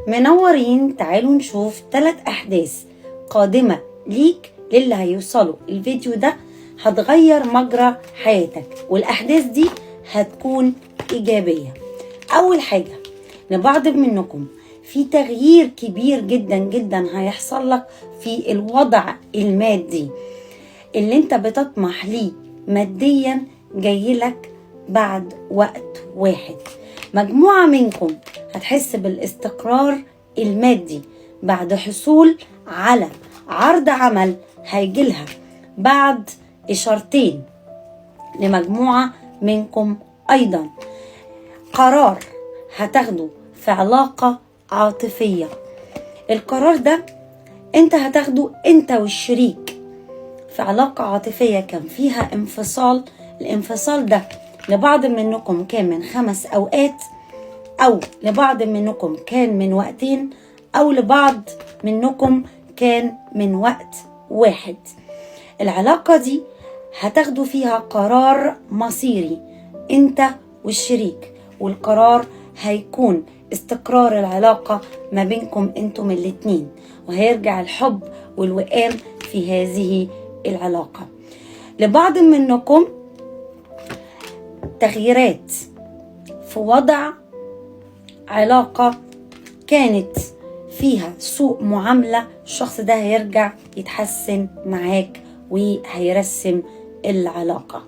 منورين. تعالوا نشوف 3 أحداث قادمة ليك للي هيوصلوا الفيديو ده هتغير مجرى حياتك، والأحداث دي هتكون إيجابية. أول حاجة، لبعض منكم في تغيير كبير جدا جدا هيحصل لك في الوضع المادي اللي انت بتطمح ليه ماديا، جاي لك بعد وقت واحد. مجموعة منكم هتحس بالاستقرار المادي بعد حصول على عرض عمل هيجيلها بعد إشارتين. لمجموعة منكم أيضا قرار هتاخده في علاقة عاطفية. القرار ده انت هتاخده انت والشريك في علاقة عاطفية كان فيها انفصال. الانفصال ده لبعض منكم كان من 5 أوقات، أو لبعض منكم كان من وقتين، أو لبعض منكم كان من وقت واحد. العلاقة دي هتاخدوا فيها قرار مصيري انت والشريك، والقرار هيكون استقرار العلاقة ما بينكم انتم الاتنين، وهيرجع الحب والوئام في هذه العلاقة. لبعض منكم تغييرات في وضع علاقة كانت فيها سوء معاملة، الشخص ده هيرجع يتحسن معاك وهيرسم العلاقة.